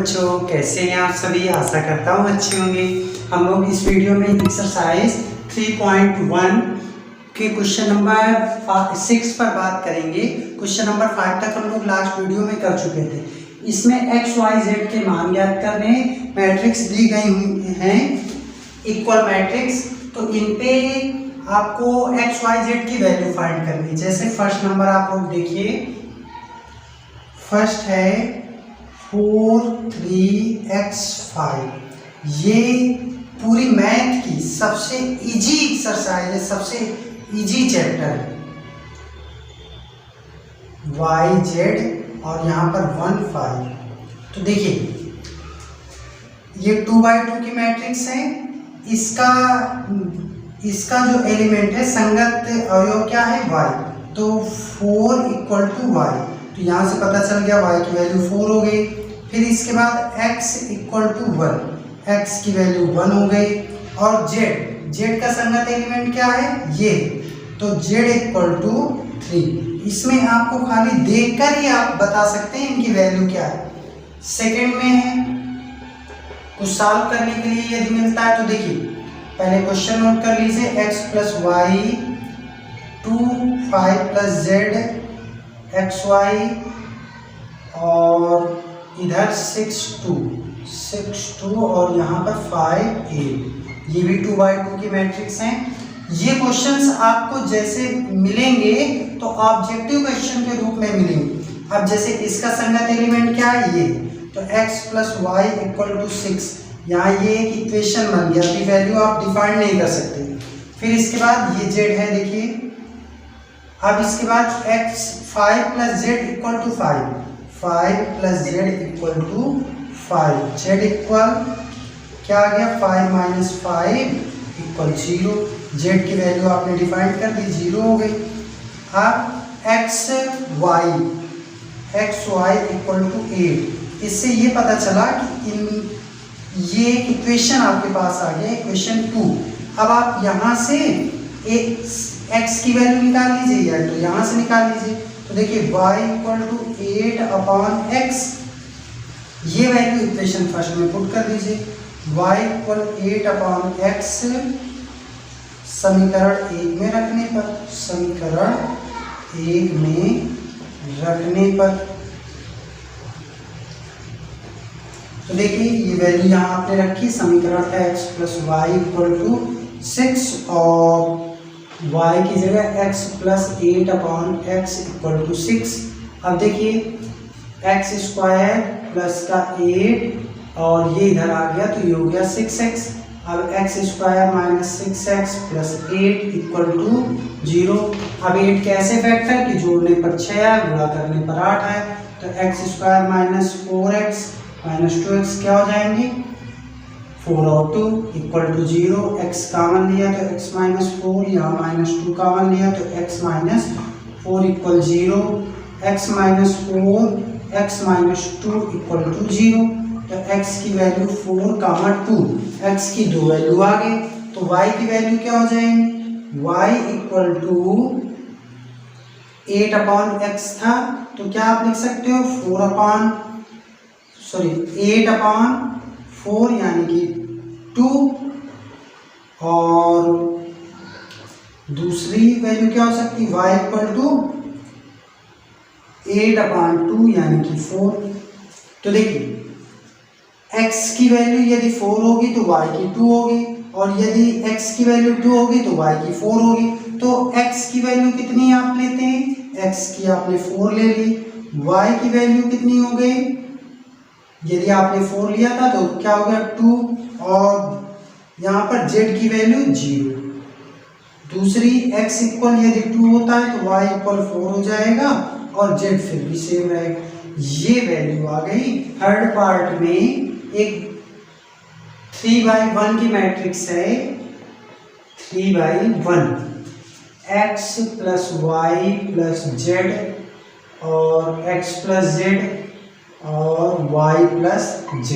बच्चों, कैसे हैं आप सभी। आशा करता हूँ अच्छे होंगे। हम लोग इस वीडियो में एक्सरसाइज 3.1 के क्वेश्चन नंबर 6 पर बात करेंगे। क्वेश्चन नंबर 5 तक हम लोग लास्ट वीडियो में कर चुके थे। इसमें एक्स वाई जेड के मान ज्ञात करने, मैट्रिक्स दी गई हुई हैं इक्वल मैट्रिक्स, तो इन पे आपको एक्स वाई जेड की वैल्यू फाइंड करनी। जैसे फर्स्ट नंबर आप लोग देखिए, फर्स्ट है 4 3 x 5। ये पूरी मैथ की सबसे इजी एक्सरसाइज है, सबसे इजी चैप्टर है। y z और यहाँ पर 1 5। तो देखिए ये 2/2 की मैट्रिक्स है। इसका जो एलिमेंट है संगत अवयव क्या है y, तो 4 = y। तो यहाँ से पता चल गया y की वैल्यू 4 हो गई। फिर इसके बाद x = 1, x की वैल्यू 1 हो गई। और z का संगत एलिमेंट क्या है, ये, तो z = 3। इसमें आपको खाली देखकर ही आप बता सकते हैं इनकी वैल्यू क्या है। सेकंड में है, कुछ सॉल्व करने के लिए यदि मिलता है तो देखिए पहले क्वेश्चन नोट कर लीजिए। x + y 2 5 + z xy और इधर 6 2 और यहाँ पर 5 8। ये भी 2/2 की मैट्रिक्स हैं। ये क्वेश्चन्स आपको जैसे मिलेंगे तो ऑब्जेक्टिव क्वेश्चन के रूप में मिलेंगे। अब जैसे इसका संगत एलिमेंट क्या है, ये, तो x + y = 6। यहाँ ये एक इक्वेशन बन गया। अभी वैल्यू आप डिफाइन नहीं कर सकते। फिर इसके बाद ये z है, देखिए। अब इसके बाद x 5 + z = 5, 5 + z = 5, z equal क्या आ गया, 5 - 5 = 0। z की वैल्यू आपने डिफाइन कर दी, 0 हो गई। अब x y = 8। इससे ये पता चला कि ये इक्वेशन आपके पास आ गया, इक्वेशन 2। अब आप यहाँ से x की वैल्यू निकाल लीजिए, या तो यहाँ से निकाल लीजिए। तो देखिए y = 8/x, ये वैल्यू इक्वेशन फर्स्ट में पुट कर दीजिए। y = 8/x समीकरण 1 में रखने पर, तो देखिए ये वैल्यू यहाँ आपने रखी। समीकरण था x + y = 6 और y की जगह x + 8/x = 6। अब देखिए x² + का 8 और ये इधर आ गया, तो ये हो गया 6x। अब x² - 6x + 8 = 0। अब 8 कैसे फैक्टर कि जोड़ने पर 6 है, गुणा करने पर 8 है। तो x² - 4x - 2x क्या हो जाएंगे, 4 और 2 = 0। x कॉमन लिया तो x - 4, यहाँ -2 कॉमन लिया तो x - 4 = 0। x - 4 x - 2 = 0। तो x की वैल्यू 4, 2, x की दो वैल्यू आ गई। तो y की वैल्यू क्या हो जाएंगी, y = 8/x था, तो क्या आप लिख सकते हो 8/4 यानी कि 2, और दूसरी वैल्यू क्या हो सकती है, y = 8/2 यानी कि 4। तो देखिए x की वैल्यू यदि 4 होगी तो y की 2 होगी, और यदि x की वैल्यू 2 होगी तो y की 4 होगी। तो x की वैल्यू कितनी आप लेते हैं, x की आपने 4 ले ली, y की वैल्यू कितनी हो गई, यदि आपने 4 लिया था तो क्या हो गया 2, और यहाँ पर z की वैल्यू 0। दूसरी x इक्वल यदि 2 होता है तो y = 4 हो जाएगा, और z फिर भी सेम रहेगा। ये वैल्यू आ गई। थर्ड पार्ट में एक 3/1 की मैट्रिक्स है, 3/1, x + y + z और x + z और y + z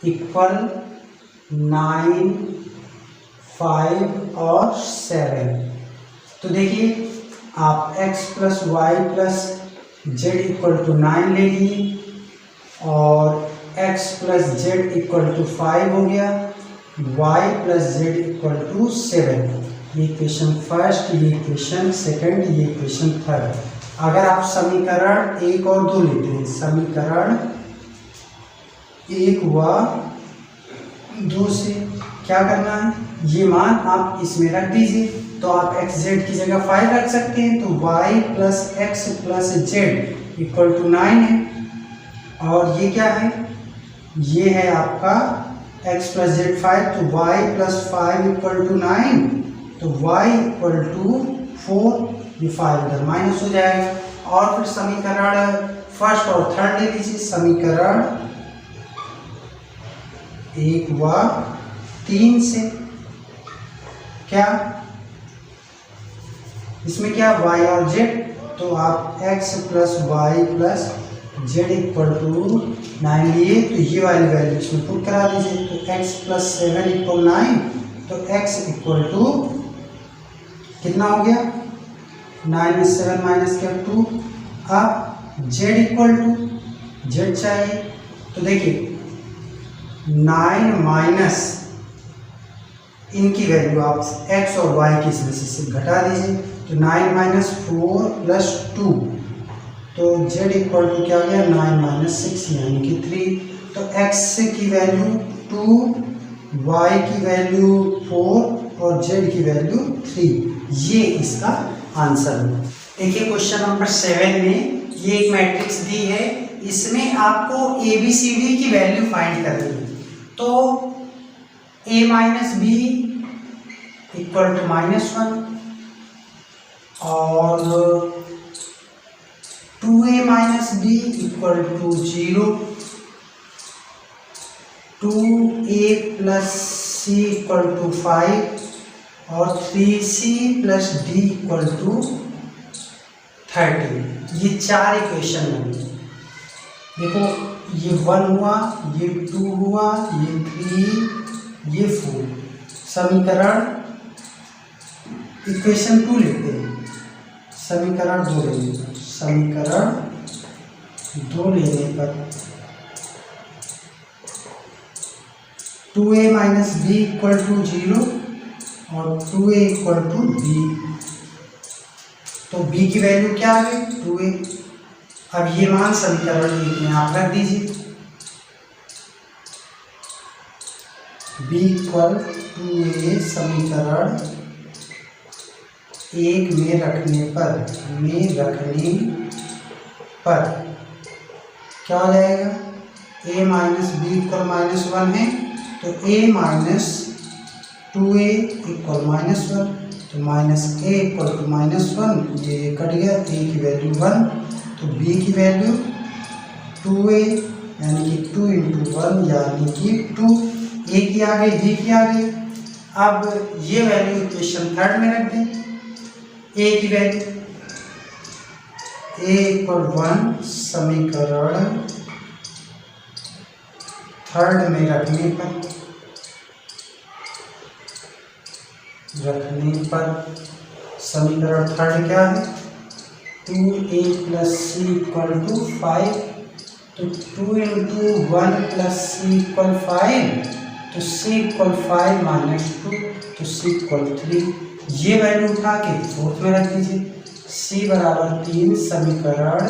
इक्वल 9 5 और 7। तो देखिए आप x + y + z equal to 9 ले लिए और x plus z equal to 5 हो गया, y plus z equal to 7। ये इक्वेशन फर्स्ट, ये इक्वेशन सेकंड, ये इक्वेशन थर्ड। अगर आप समीकरण 1 और 2 लेते हैं, समीकरण 1 व 2 से क्या करना है, ये मान आप इसमें रख दीजिए। तो आप x z की जगह 5 रख सकते हैं, तो y plus x plus z equal to 9 है। और ये क्या है, ये है आपका x प्लस जेड 5, तो y प्लस 5 इक्वल टू 9, तो y इक्वल टू 4, ये 5 इधर माइनस हो जाएगा। और फिर समीकरण फर्स्ट और थर्ड ले लीजिए, समीकरण 1 व 3 से क्या, इसमें क्या y और z, तो आप x plus y plus z equal to 9 लिए, तो ये वाली वैल्यू इसमें पुट करा दीजिए। तो x प्लस 7 इक्वल 9, तो x इक्वल टू कितना हो गया, 9 में 7 माइनस किया 2। अब z इक्वल टू, z चाहिए, तो देखिए 9 माइनस इनकी वैल्यू आप x और y की इसमें से घटा दीजिए, तो 9 माइनस 4 प्लस 2, तो z इक्वल टू क्या हो गया, 9 माइनस 6 यानी कि 3। तो x की वैल्यू 2, y की वैल्यू 4 और z की वैल्यू 3, ये इसका आंसर है। देखिए क्वेश्चन नंबर 7 में ये एक मैट्रिक्स दी है, इसमें आपको ABCD की वैल्यू फाइंड करनी है। तो a minus b equal to -1 और 2a minus b equal to 0, 2a plus c equal to 5 और 3c plus D equal to 30। ये 4 इक्वेशन बनी। देखो ये 1 हुआ, ये 2 हुआ, ये 3, ये 4। समीकरण इक्वेशन 2 लेते हैं, समीकरण 2 लेने पर, समीकरण 2 लेने पर 2a minus b equal to 0 और 2a इक्वल टू बी, तो b की वैल्यू क्या है, 2a। अब ये मान समीकरण 1 में आप रख दीजिए, b इक्वल 2a समीकरण 1 में रखने पर क्या हो जाएगा, a माइनस बी इक्वल -1 है, तो a माइनस 2a इक्वल -1, तो माइनस a इक्वल टू -1, ये कट गया, a की वैल्यू 1, तो b की वैल्यू 2a यानी कि 2 × 1 यानी कि 2, a की आ गई, b की आ गई। अब ये वैल्यू इक्वेशन थर्ड में रख दें, a की वैल्यू a इक्वल 1 समीकरण थर्ड में रखने समीकरण थर्ड क्या है, 2a plus c equal to 5, तो 2 × 1 प्लस सी इक्वल 5, तो c इक्वल 5 माइनस 2, तो c इक्वल 3। ये वैल्यू उठा के फोर्थ में रख दीजिए, c बराबर 3 समीकरण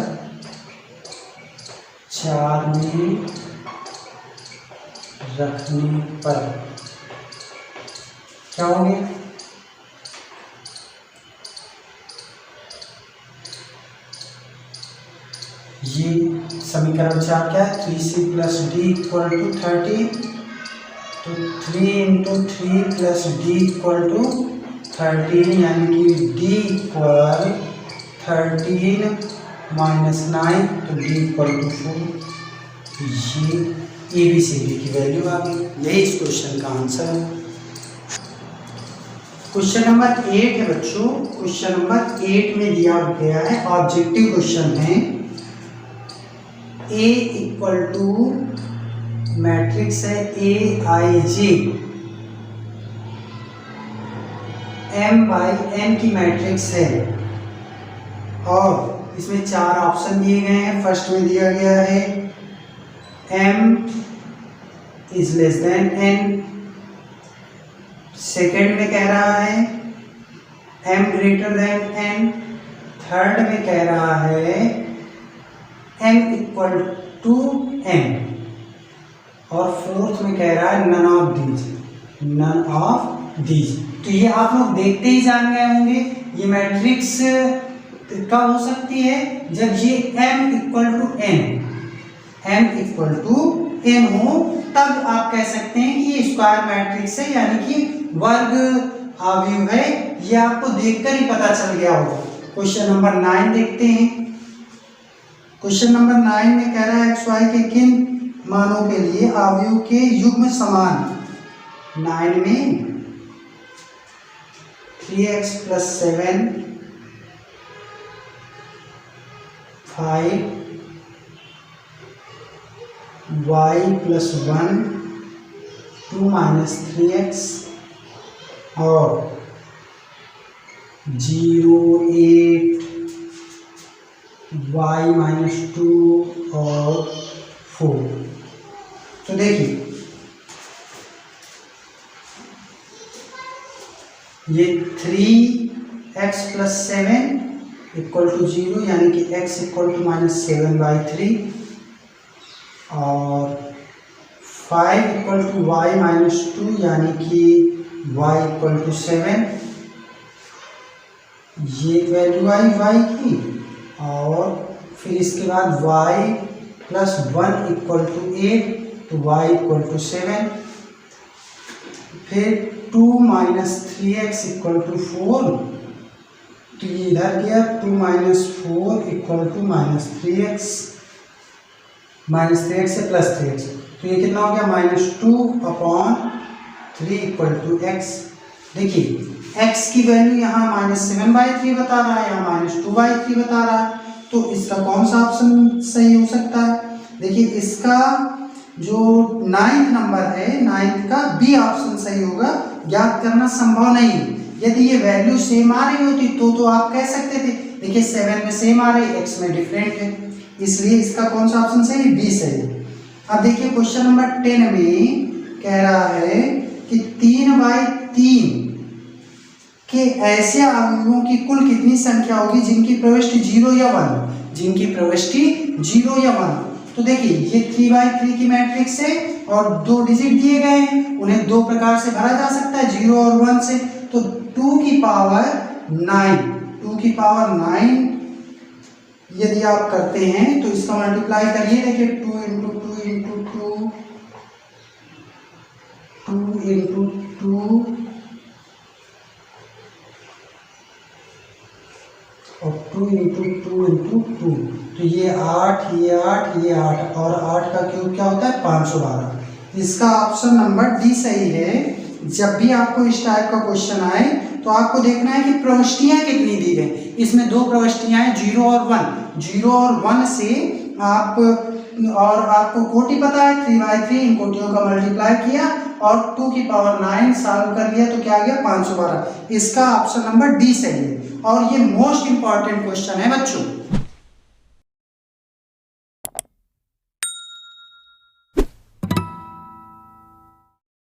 4 में रखने पर क्या हो गया, ये समीकरण 4 क्या है, 3c plus D equal to 30, तो 3 × 3 प्लस डी इक्वल टू 13 यानी कि d इक्वल 13 माइनस 9, तो d इक्वल टू 4। ये ABCD की वैल्यू आ गई, यही इस क्वेश्चन का आंसर है। क्वेश्चन नंबर 8 है बच्चों, क्वेश्चन नंबर 8 में दिया गया है, ऑब्जेक्टिव क्वेश्चन है, A इक्वल टू मैट्रिक्स है AIJ, m/n की मैट्रिक्स है, और इसमें 4 ऑप्शन दिए गए हैं। फर्स्ट में दिया गया है m is less than n, second में कह रहा है m greater than n, third में कह रहा है m इक्वल टू n, और फोर्थ में कह रहा है नन ऑफ दीज। तो ये आप लोग देखते ही जान गए होंगे ये मैट्रिक्स कब हो सकती है, जब ये m इक्वल टू n हो, तब आप कह सकते हैं कि ये स्क्वायर मैट्रिक्स है, यानी कि वर्ग अवयव है। ये आपको देखकर ही पता चल गया होगा। क्वेश्चन नंबर 9 देखते हैं। क्वेश्चन नंबर 9 में कह रहा है एक्स वाई के किन मानों के लिए अवयव के युग्म समान। 9 में 3x + 7 5 y + 1 2 - 3x और 0 8 y - 2 और 4। तो देखिए ये 3x + 7 = 0, यानी कि x = -7/3 और 5 = y - 2, यानी कि y = 7। ये वैल्यू आई y की, और फिर इसके बाद y + 1 = 8, तो y = 7। फिर 2 - 3x = 4, तो ये इधर गया 2 - 4 = -3x, -3x से +3x, तो ये कितना हो गया -2/3 = x। देखिए x की वैल्यू यहाँ -7/3 बता रहा है, यहाँ -2/3 बता रहा है, तो इसका कौन सा ऑप्शन सही हो सकता है। देखिए इसका जो 9th नंबर है, 9th का बी ऑप्शन सही होगा। ज्ञात करना संभव नहीं है। यदि ये वैल्यू सेम आ रही होती तो आप कह सकते थे। देखिए 7 में सेम आ रही, x में डिफरेंट है, इसलिए इसका कौन सा ऑप्शन सही है, बी सही है। अब देखिए क्वेश्चन नंबर 10 में कह रहा है कि 3/3 के ऐसे अवयवों की कुल कितनी संख्या होगी जिनकी प्रविष्टि 0 या 1, जिनकी प्रविष्टि 0 या 1। तो देखिए ये 3/3 की मैट्रिक्स है और 2 डिजिट दिए गए हैं, उन्हें 2 प्रकार से भरा जा सकता है, 0 और 1 से। तो 2 की पावर 9 यदि आप करते हैं तो इसका मल्टीप्लाई करिए। देखिए 2 × 2 × 2 2 × 2 और 2 × 2 × 2, तो ये 8, ये 8, ये 8, और 8 का क्यूब क्या होता है 512। इसका ऑप्शन नंबर डी सही है। जब भी आपको इस टाइप का क्वेश्चन आए तो आपको देखना है कि प्रविष्टियां कितनी दी गई। इसमें 2 प्रविष्टियां हैं, 0 और 1। 0 और 1 से आप, और आपको कोटि पता है 3/3, इन कोटियों का मल्टीप्लाई किया और 2 की पावर 9 सॉल्व कर लिया, तो क्या आ गया 512। इसका ऑप्शन नंबर डी सही है। और ये मोस्ट इंपॉर्टेंट क्वेश्चन है बच्चों।